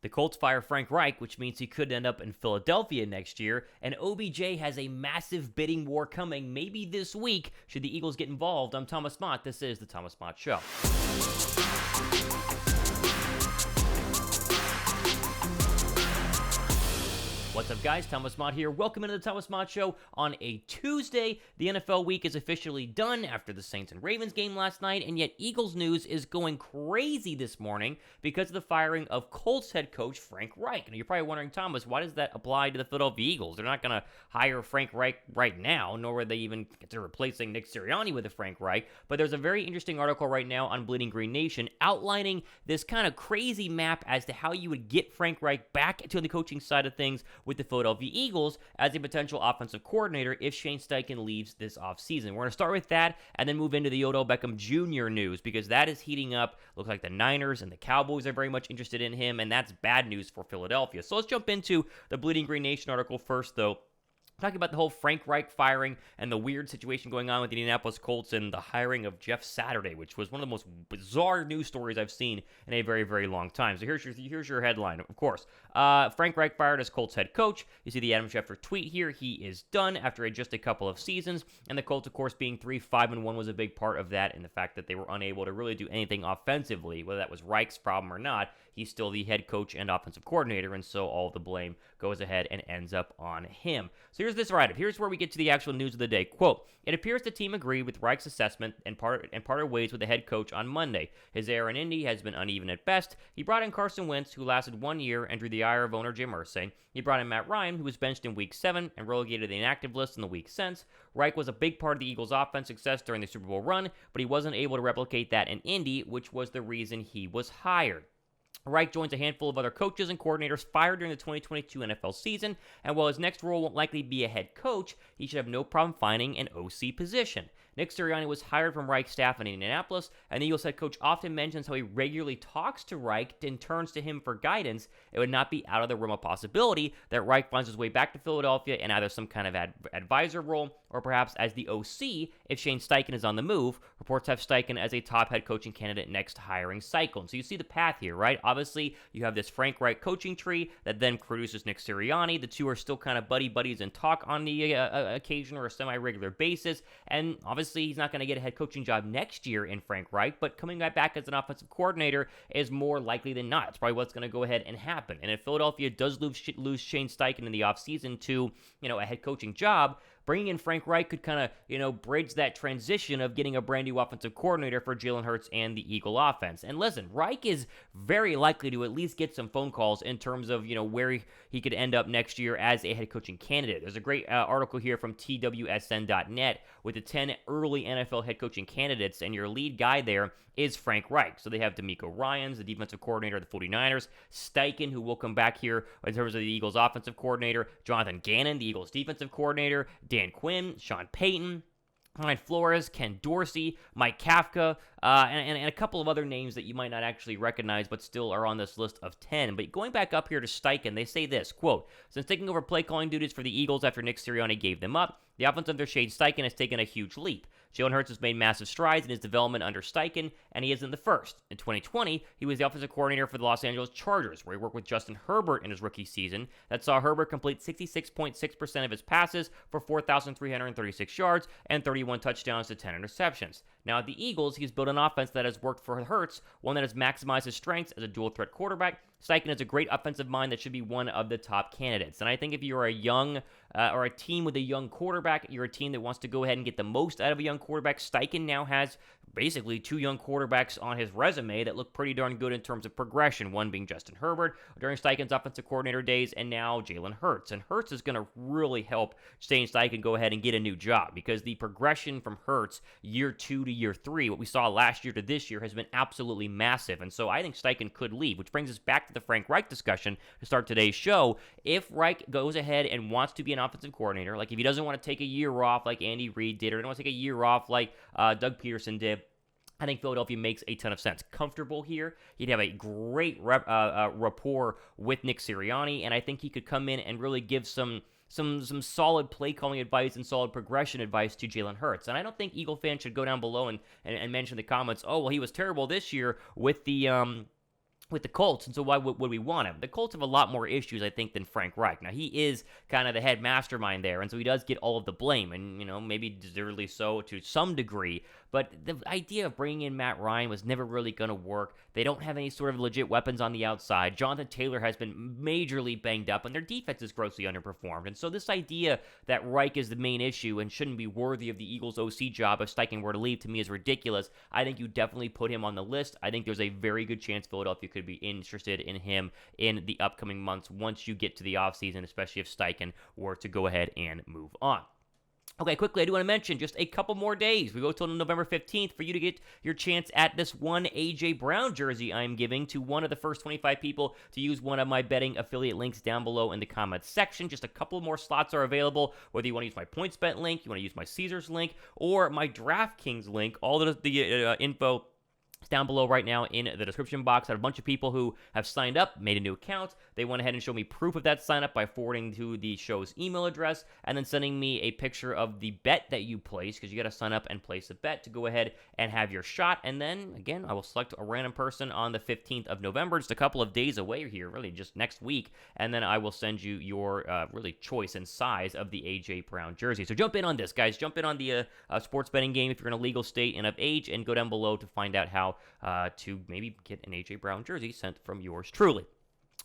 The Colts fire Frank Reich, which means he could end up in Philadelphia next year, and OBJ has a massive bidding war coming maybe this week should the Eagles get involved. I'm Thomas Mott. This is The Thomas Mott Show. What's up, guys? Thomas Mott here. Welcome into the Thomas Mott Show on a Tuesday. The NFL week is officially done after the Saints and Ravens game last night, and yet Eagles news is going crazy this morning because of the firing of Colts head coach Frank Reich. And you're probably wondering, Thomas, why does that apply to the Philadelphia Eagles? They're not going to hire Frank Reich right now, nor would they even consider replacing Nick Sirianni with a Frank Reich. But there's a very interesting article right now on Bleeding Green Nation outlining this kind of crazy map as to how you would get Frank Reich back to the coaching side of things with the Philadelphia Eagles as a potential offensive coordinator if Shane Steichen leaves this offseason. We're going to start with that and then move into the Odell Beckham Jr. news because that is heating up. Looks like the Niners and the Cowboys are very much interested in him, and that's bad news for Philadelphia. So let's jump into the Bleeding Green Nation article first, though. Talking about the whole Frank Reich firing and the weird situation going on with the Indianapolis Colts and the hiring of Jeff Saturday, which was one of the most bizarre news stories I've seen in a very, very long time. So here's your headline, of course. Frank Reich fired as Colts head coach. You see the Adam Schefter tweet here. He is done after just a couple of seasons. And the Colts, of course, being 3-5-1 was a big part of that, and the fact that they were unable to really do anything offensively, whether that was Reich's problem or not. He's still the head coach and offensive coordinator, and so all the blame goes ahead and ends up on him. So here's this write-up. Here's where we get to the actual news of the day. Quote, "It appears the team agreed with Reich's assessment and parted ways with the head coach on Monday. His era in Indy has been uneven at best. He brought in Carson Wentz, who lasted 1 year and drew the ire of owner Jim Irsay. He brought in Matt Ryan, who was benched in Week 7 and relegated to the inactive list in the week since. Reich was a big part of the Eagles' offense success during the Super Bowl run, but he wasn't able to replicate that in Indy, which was the reason he was hired. Reich joins a handful of other coaches and coordinators fired during the 2022 NFL season, and while his next role won't likely be a head coach, he should have no problem finding an OC position. Nick Sirianni was hired from Reich's staff in Indianapolis, and the Eagles head coach often mentions how he regularly talks to Reich and turns to him for guidance. It would not be out of the realm of possibility that Reich finds his way back to Philadelphia in either some kind of advisor role or perhaps as the OC if Shane Steichen is on the move. Reports have Steichen as a top head coaching candidate next hiring cycle. And so you see the path here, right? Obviously, you have this Frank Reich coaching tree that then produces Nick Sirianni. The two are still kind of buddies and talk on the occasion or a semi-regular basis. And obviously, he's not going to get a head coaching job next year in Frank Reich, but coming back as an offensive coordinator is more likely than not. It's probably what's going to go ahead and happen. And if Philadelphia does lose Shane Steichen in the offseason to, a head coaching job, bringing in Frank Reich could kind of, bridge that transition of getting a brand new offensive coordinator for Jalen Hurts and the Eagle offense. And listen, Reich is very likely to at least get some phone calls in terms of, where he could end up next year as a head coaching candidate. There's a great article here from TWSN.net with the 10 early NFL head coaching candidates, and your lead guy there is Frank Reich. So they have DeMeco Ryans, the defensive coordinator of the 49ers, Steichen, who will come back here in terms of the Eagles offensive coordinator, Jonathan Gannon, the Eagles defensive coordinator, Dan Quinn, Sean Payton, Ryan Flores, Ken Dorsey, Mike Kafka, and a couple of other names that you might not actually recognize but still are on this list of 10. But going back up here to Steichen, they say this, quote, "Since taking over play calling duties for the Eagles after Nick Sirianni gave them up, the offense under Shane Steichen has taken a huge leap. Jalen Hurts has made massive strides in his development under Steichen, and he isn't the first. In 2020, he was the offensive coordinator for the Los Angeles Chargers, where he worked with Justin Herbert in his rookie season that saw Herbert complete 66.6% of his passes for 4,336 yards and 31 touchdowns to 10 interceptions. Now at the Eagles, he's built an offense that has worked for Hurts, one that has maximized his strengths as a dual-threat quarterback. Steichen is a great offensive mind that should be one of the top candidates. And I think if you're a young or a team with a young quarterback, you're a team that wants to go ahead and get the most out of a young quarterback. Steichen now has basically two young quarterbacks on his resume that look pretty darn good in terms of progression, one being Justin Herbert during Steichen's offensive coordinator days, and now Jalen Hurts. And Hurts is going to really help Shane Steichen go ahead and get a new job because the progression from Hurts year 2 to year 3, what we saw last year to this year, has been absolutely massive. And so I think Steichen could leave, which brings us back to the Frank Reich discussion to start today's show. If Reich goes ahead and wants to be an offensive coordinator, like if he doesn't want to take a year off like Andy Reid did, or doesn't want to take a year off like Doug Peterson did, I think Philadelphia makes a ton of sense. Comfortable here. He'd have a great rapport with Nick Sirianni, and I think he could come in and really give some solid play calling advice and solid progression advice to Jalen Hurts. And I don't think Eagle fans should go down below and mention in the comments, oh, well, he was terrible this year with the with the Colts, and so why would we want him? The Colts have a lot more issues, I think, than Frank Reich. Now, he is kind of the head mastermind there, and so he does get all of the blame, and, maybe deservedly so to some degree, but the idea of bringing in Matt Ryan was never really going to work. They don't have any sort of legit weapons on the outside. Jonathan Taylor has been majorly banged up, and their defense is grossly underperformed, and so this idea that Reich is the main issue and shouldn't be worthy of the Eagles' OC job if Steichen were to leave, to me, is ridiculous. I think you definitely put him on the list. I think there's a very good chance Philadelphia could be interested in him in the upcoming months once you get to the offseason, especially if Steichen were to go ahead and move on. Okay, quickly, I do want to mention just a couple more days. We go till November 15th for you to get your chance at this one A.J. Brown jersey I'm giving to one of the first 25 people to use one of my betting affiliate links down below in the comments section. Just a couple more slots are available, whether you want to use my PointsBet link, you want to use my Caesars link, or my DraftKings link. All the info down below right now in the description box. I have a bunch of people who have signed up, made a new account. They went ahead and showed me proof of that sign up by forwarding to the show's email address and then sending me a picture of the bet that you place, because you got to sign up and place a bet to go ahead and have your shot. And then, again, I will select a random person on the 15th of November, just a couple of days away here, really just next week. And then I will send you your really choice and size of the A.J. Brown jersey. So jump in on this, guys. Jump in on the sports betting game if you're in a legal state and of age, and go down below to find out how to maybe get an A.J. Brown jersey sent from yours truly.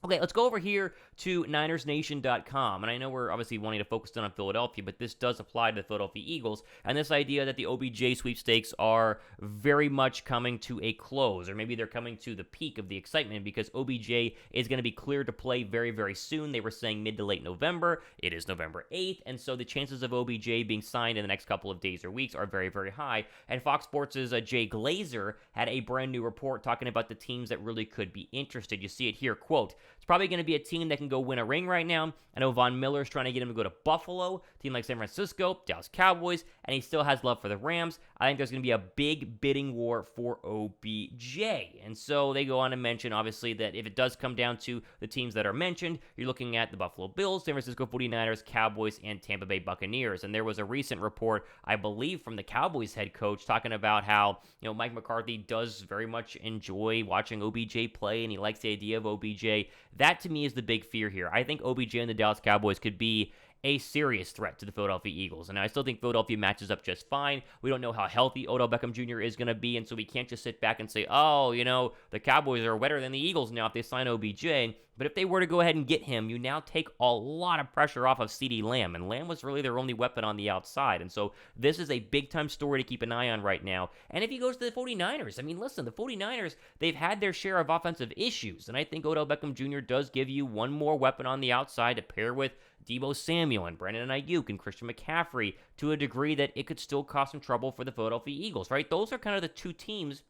Okay, let's go over here to NinersNation.com, and I know we're obviously wanting to focus on Philadelphia, but this does apply to the Philadelphia Eagles, and this idea that the OBJ sweepstakes are very much coming to a close, or maybe they're coming to the peak of the excitement, because OBJ is going to be cleared to play very, very soon. They were saying mid to late November. It is November 8th, and so the chances of OBJ being signed in the next couple of days or weeks are very, very high, and Fox Sports' Jay Glazer had a brand new report talking about the teams that really could be interested. You see it here, quote, "It's probably going to be a team that can go win a ring right now. I know Von Miller's trying to get him to go to Buffalo, a team like San Francisco, Dallas Cowboys, and he still has love for the Rams. I think there's going to be a big bidding war for OBJ." And so they go on to mention, obviously, that if it does come down to the teams that are mentioned, you're looking at the Buffalo Bills, San Francisco 49ers, Cowboys, and Tampa Bay Buccaneers. And there was a recent report, I believe, from the Cowboys head coach talking about how, Mike McCarthy does very much enjoy watching OBJ play, and he likes the idea of OBJ. That, to me, is the big fear here. I think OBJ and the Dallas Cowboys could be a serious threat to the Philadelphia Eagles, and I still think Philadelphia matches up just fine. We don't know how healthy Odell Beckham Jr. is going to be, and so we can't just sit back and say, the Cowboys are better than the Eagles now if they sign OBJ. But if they were to go ahead and get him, you now take a lot of pressure off of CeeDee Lamb, and Lamb was really their only weapon on the outside, and so this is a big-time story to keep an eye on right now. And if he goes to the 49ers, listen, the 49ers, they've had their share of offensive issues, and I think Odell Beckham Jr. does give you one more weapon on the outside to pair with Deebo Samuel and Brandon Ayuk and Christian McCaffrey to a degree that it could still cause some trouble for the Philadelphia Eagles, right? Those are kind of the two teams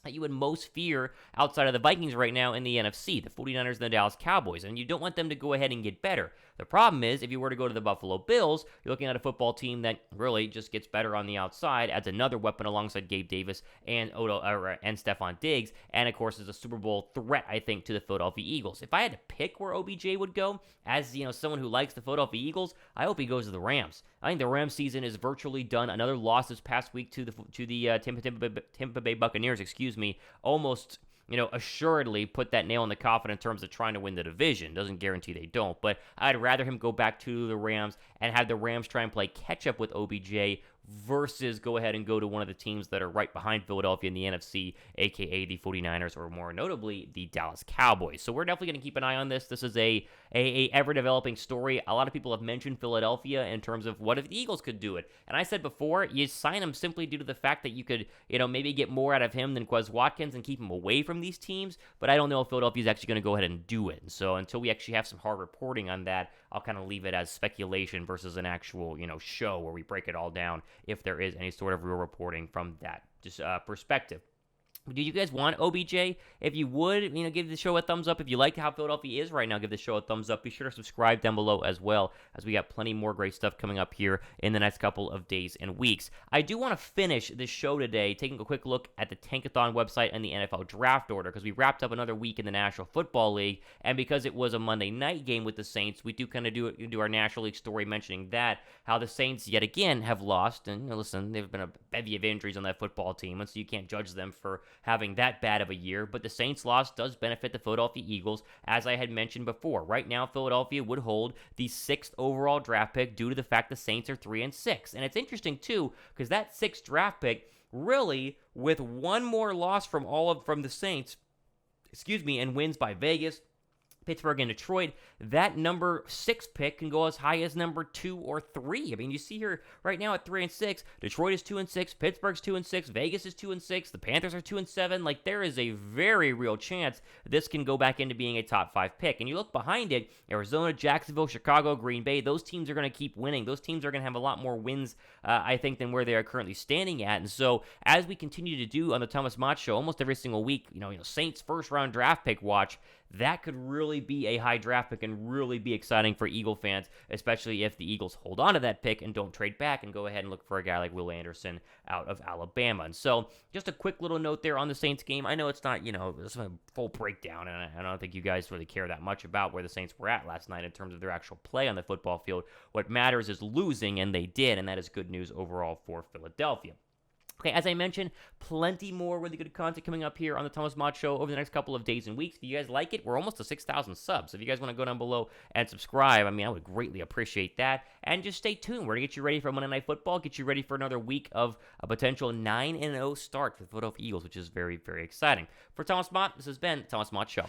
that you would most fear outside of the Vikings right now in the NFC, the 49ers and the Dallas Cowboys, and you don't want them to go ahead and get better. The problem is, if you were to go to the Buffalo Bills, you're looking at a football team that really just gets better on the outside, adds another weapon alongside Gabe Davis and Stephon Diggs, and of course is a Super Bowl threat, I think, to the Philadelphia Eagles. If I had to pick where OBJ would go, as someone who likes the Philadelphia Eagles, I hope he goes to the Rams. I think the Rams season is virtually done. Another loss this past week to the Tampa Bay Buccaneers, almost assuredly put that nail in the coffin in terms of trying to win the division. Doesn't guarantee they don't, but I'd rather him go back to the Rams and have the Rams try and play catch up with OBJ versus go ahead and go to one of the teams that are right behind Philadelphia in the NFC, aka the 49ers, or more notably, the Dallas Cowboys. So we're definitely going to keep an eye on this. This is a ever-developing story. A lot of people have mentioned Philadelphia in terms of what if the Eagles could do it. And I said before, you sign him simply due to the fact that you could, maybe get more out of him than Quez Watkins and keep him away from these teams, but I don't know if Philadelphia is actually going to go ahead and do it. And so until we actually have some hard reporting on that, I'll kind of leave it as speculation versus an actual, show where we break it all down if there is any sort of real reporting from that perspective. Do you guys want OBJ? If you would, give the show a thumbs up. If you like how Philadelphia is right now, give the show a thumbs up. Be sure to subscribe down below as well, as we got plenty more great stuff coming up here in the next couple of days and weeks. I do want to finish this show today taking a quick look at the Tankathon website and the NFL draft order, because we wrapped up another week in the National Football League, and because it was a Monday night game with the Saints, we do kind of do our National League story mentioning that, how the Saints yet again have lost, and listen, there've been a bevy of injuries on that football team, and so you can't judge them for having that bad of a year, but the Saints loss does benefit the Philadelphia Eagles, as I had mentioned before. Right now, Philadelphia would hold the 6th overall draft pick due to the fact the Saints are 3-6. And it's interesting, too, because that 6th draft pick, really, with one more loss from the Saints, and wins by Vegas, Pittsburgh, and Detroit, that number 6 pick can go as high as number 2 or 3. I mean, you see here right now at 3-6, Detroit is 2-6, Pittsburgh's 2-6, Vegas is 2-6, the Panthers are 2-7. Like, there is a very real chance this can go back into being a top 5 pick. And you look behind it, Arizona, Jacksonville, Chicago, Green Bay, those teams are going to keep winning. Those teams are going to have a lot more wins, I think, than where they are currently standing at. And so, as we continue to do on the Thomas Mott Show almost every single week, Saints first round draft pick watch, that could really be a high draft pick and really be exciting for Eagle fans, especially if the Eagles hold on to that pick and don't trade back and go ahead and look for a guy like Will Anderson out of Alabama. And so, just a quick little note there on the Saints game. I know it's not, it's a full breakdown, and I don't think you guys really care that much about where the Saints were at last night in terms of their actual play on the football field. What matters is losing, and they did, and that is good news overall for Philadelphia. Okay, as I mentioned, plenty more really good content coming up here on the Thomas Mott Show over the next couple of days and weeks. If you guys like it, we're almost to 6,000 subs. So if you guys want to go down below and subscribe, I would greatly appreciate that. And just stay tuned. We're going to get you ready for Monday Night Football, get you ready for another week of a potential 9-0 start for the Philadelphia Eagles, which is very, very exciting. For Thomas Mott, this has been the Thomas Mott Show.